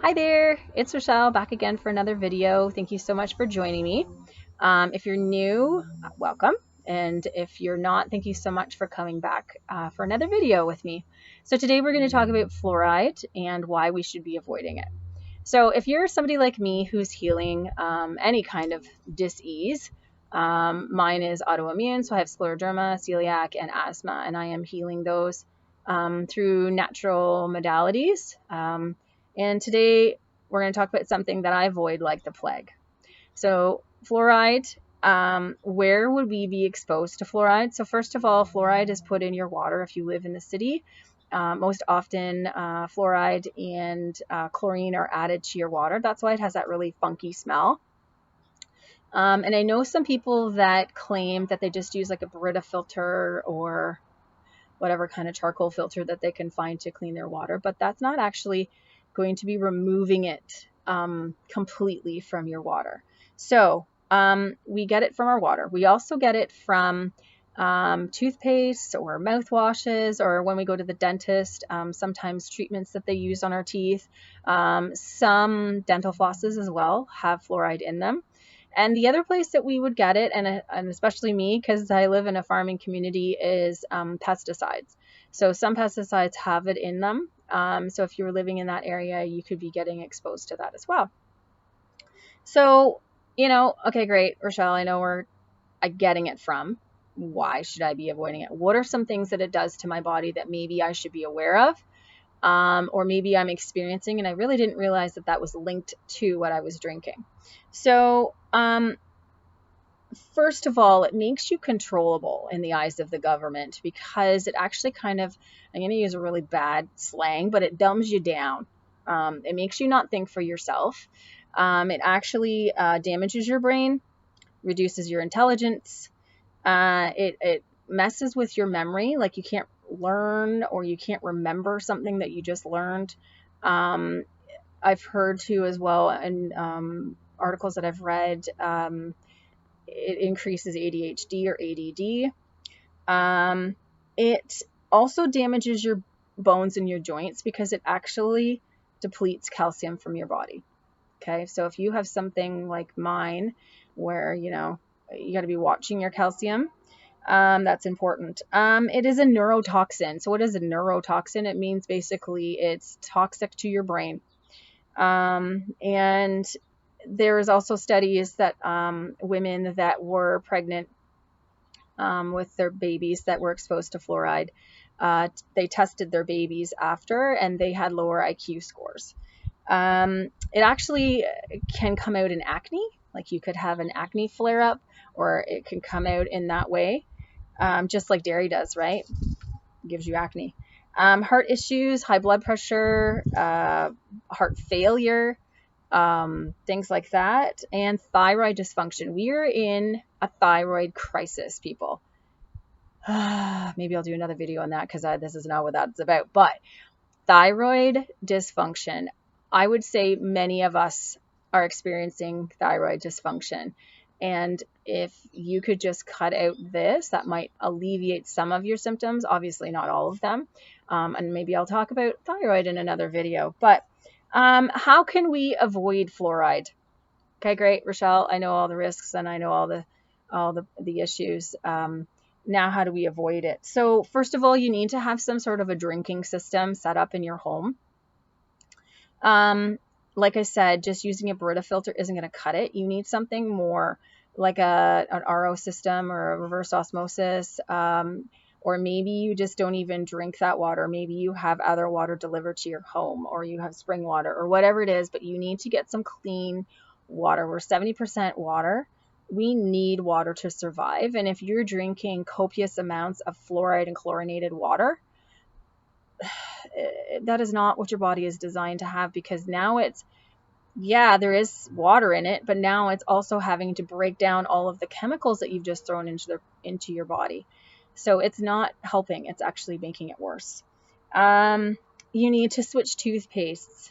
Hi there, it's Rochelle back again for another video. Thank you so much for joining me. If you're new, welcome. And if you're not, thank you so much for coming back for another video with me. So today we're going to talk about fluoride and why we should be avoiding it. So if you're somebody like me who's healing any kind of disease, mine is autoimmune, so I have scleroderma, celiac, and asthma, and I am healing those through natural modalities. And today we're going to talk about something that I avoid like the plague. So fluoride, where would we be exposed to fluoride? So first of all, fluoride is put in your water if you live in the city. Most often fluoride and chlorine are added to your water. That's why it has that really funky smell. And I know some people that claim that they just use like a Brita filter or whatever kind of charcoal filter that they can find to clean their water, but that's not actually going to be removing it completely from your water. So we get it from our water. We also get it from toothpaste or mouthwashes, or when we go to the dentist, sometimes treatments that they use on our teeth. Some dental flosses as well have fluoride in them. And the other place that we would get it, and especially me, because I live in a farming community, is pesticides. So some pesticides have it in them. So if you were living in that area, you could be getting exposed to that as well. So, okay, great, Rochelle, I know where I'm getting it from. Why should I be avoiding it? What are some things that it does to my body that maybe I should be aware of? Or maybe I'm experiencing, and I really didn't realize that that was linked to what I was drinking. So, first of all, it makes you controllable in the eyes of the government because it actually kind of, I'm going to use a really bad slang, but it dumbs you down. It makes you not think for yourself. It actually damages your brain, reduces your intelligence. It messes with your memory, like you can't learn or you can't remember something that you just learned. I've heard too as well in articles that I've read, it increases ADHD or ADD. It also damages your bones and your joints because it actually depletes calcium from your body. Okay, so if you have something like mine where, you got to be watching your calcium, that's important. It is a neurotoxin. So what is a neurotoxin? It means basically it's toxic to your brain. And there is also studies that women that were pregnant with their babies that were exposed to fluoride, they tested their babies after and they had lower IQ scores. It actually can come out in acne, like you could have an acne flare up, or it can come out in that way, just like dairy does, right? It gives you acne. Heart issues, high blood pressure, heart failure, things like that, and thyroid dysfunction. We are in a thyroid crisis, people. Maybe I'll do another video on that because this is not what that's about. But thyroid dysfunction, I would say many of us are experiencing thyroid dysfunction. And if you could just cut out this, that might alleviate some of your symptoms, obviously not all of them. And maybe I'll talk about thyroid in another video. But how can we avoid fluoride? Okay, great, Rochelle. I know all the risks and I know all the issues. Now, how do we avoid it? So first of all, you need to have some sort of a drinking system set up in your home. Like I said, just using a Brita filter isn't going to cut it. You need something more like an RO system or a reverse osmosis. Or maybe you just don't even drink that water. Maybe you have other water delivered to your home, or you have spring water, or whatever it is, but you need to get some clean water. We're 70% water. We need water to survive. And if you're drinking copious amounts of fluoride and chlorinated water, that is not what your body is designed to have, because now it's, yeah, there is water in it, but now it's also having to break down all of the chemicals that you've just thrown into your body. So it's not helping. It's actually making it worse. You need to switch toothpastes.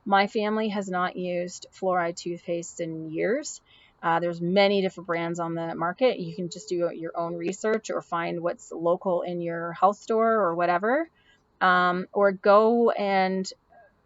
My family has not used fluoride toothpaste in years. There's many different brands on the market. You can just do your own research or find what's local in your health store or whatever. Or go and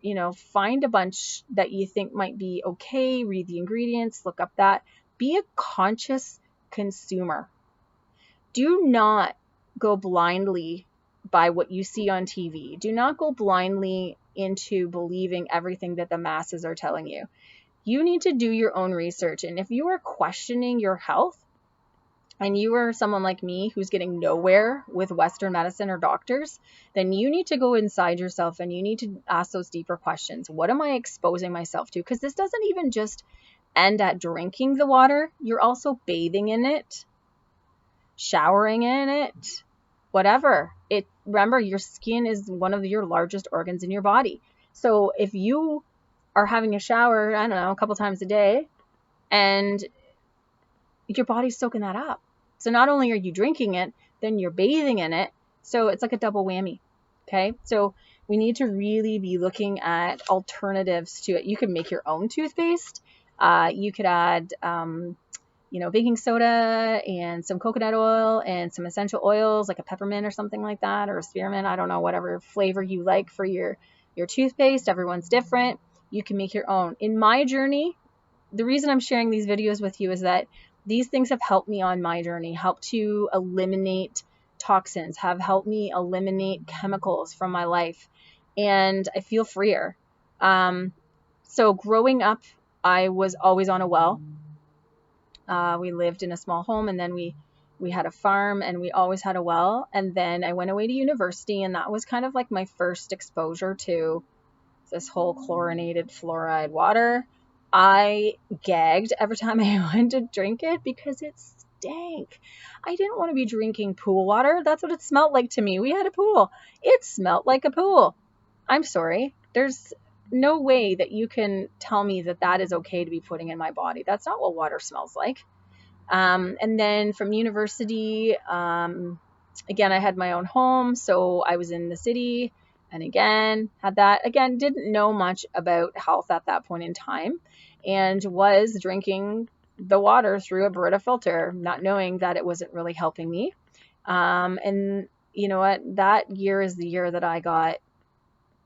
you know, find a bunch that you think might be okay, read the ingredients, look up that. Be a conscious consumer. Do not go blindly by what you see on TV. Do not go blindly into believing everything that the masses are telling you. You need to do your own research. And if you are questioning your health, and you are someone like me who's getting nowhere with Western medicine or doctors, then you need to go inside yourself and you need to ask those deeper questions. What am I exposing myself to? Because this doesn't even just end at drinking the water. You're also bathing in it, showering in it, whatever. Remember, your skin is one of your largest organs in your body. So if you are having a shower, I don't know, a couple times a day, and your body's soaking that up. So not only are you drinking it, then you're bathing in it. So it's like a double whammy. Okay. So we need to really be looking at alternatives to it. You can make your own toothpaste. You could add, baking soda and some coconut oil and some essential oils like a peppermint or something like that, or a spearmint. I don't know, whatever flavor you like for your toothpaste. Everyone's different. You can make your own. In my journey, the reason I'm sharing these videos with you is that these things have helped me on my journey, helped to eliminate toxins, have helped me eliminate chemicals from my life, and I feel freer. So growing up, I was always on a well. We lived in a small home, and then we had a farm, and we always had a well. And then I went away to university, and that was kind of like my first exposure to this whole chlorinated fluoride water. I gagged every time I went to drink it because it stank. I didn't want to be drinking pool water. That's what it smelled like to me. We had a pool. It smelled like a pool. I'm sorry. There's no way that you can tell me that that is okay to be putting in my body. That's not what water smells like. And then from university, again, I had my own home. So I was in the city. And again, didn't know much about health at that point in time, and was drinking the water through a Brita filter, not knowing that it wasn't really helping me. And you know what? That year is the year that I got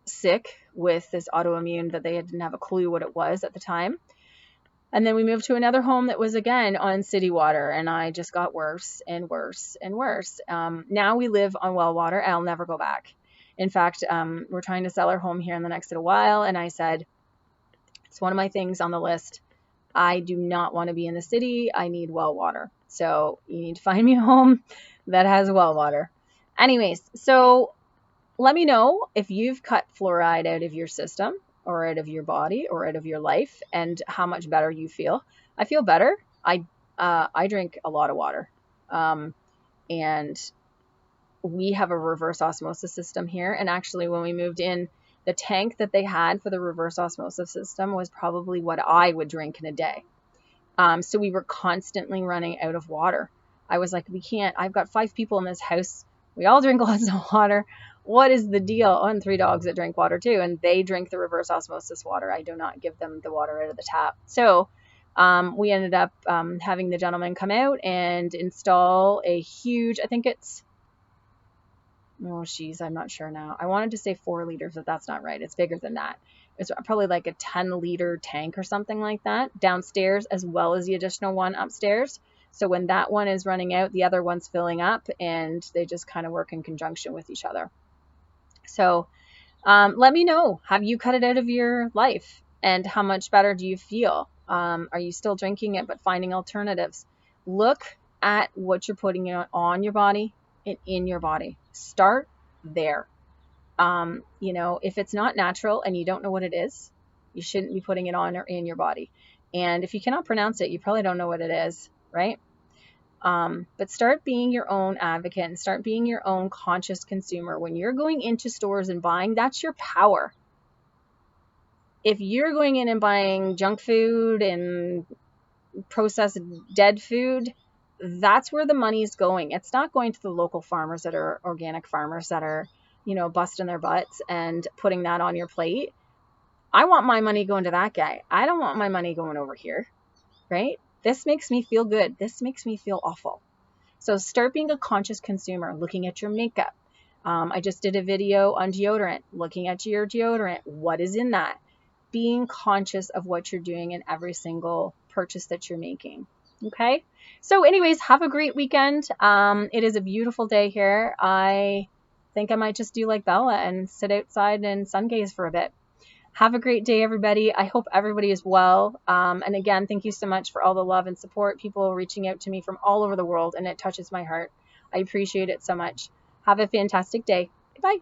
sick with this autoimmune that they didn't have a clue what it was at the time. And then we moved to another home that was again on city water, and I just got worse and worse and worse. Now we live on well water. I'll never go back. In fact, we're trying to sell our home here in the next little while. And I said, it's one of my things on the list. I do not want to be in the city. I need well water. So you need to find me a home that has well water. Anyways, so let me know if you've cut fluoride out of your system or out of your body or out of your life, and how much better you feel. I feel better. I drink a lot of water. And we have a reverse osmosis system here. And actually, when we moved in, the tank that they had for the reverse osmosis system was probably what I would drink in a day. So we were constantly running out of water. I was like, we can't, I've got 5 people in this house. We all drink lots of water. What is the deal? Oh, and 3 dogs that drink water too. And they drink the reverse osmosis water. I do not give them the water out of the tap. So we ended up having the gentleman come out and install a huge, I think it's, I'm not sure now. I wanted to say 4 liters, but that's not right. It's bigger than that. It's probably like a 10-liter tank or something like that downstairs, as well as the additional one upstairs. So when that one is running out, the other one's filling up, and they just kind of work in conjunction with each other. So let me know, have you cut it out of your life, and how much better do you feel? Are you still drinking it but finding alternatives? Look at what you're putting on your body and in your body. Start there. If it's not natural and you don't know what it is, you shouldn't be putting it on or in your body. And if you cannot pronounce it, you probably don't know what it is, right? But start being your own advocate and start being your own conscious consumer. When you're going into stores and buying, that's your power. If you're going in and buying junk food and processed dead food, that's where the money's going. It's not going to the local farmers that are organic farmers that are, busting their butts and putting that on your plate. I want my money going to that guy. I don't want my money going over here, right? This makes me feel good. This makes me feel awful. So start being a conscious consumer, looking at your makeup, I just did a video on deodorant, looking at your deodorant. What is in that? Being conscious of what you're doing in every single purchase that you're making. Okay. So anyways, have a great weekend. It is a beautiful day here. I think I might just do like Bella and sit outside and sun gaze for a bit. Have a great day, everybody. I hope everybody is well. And again, thank you so much for all the love and support, people reaching out to me from all over the world, and it touches my heart. I appreciate it so much. Have a fantastic day. Bye.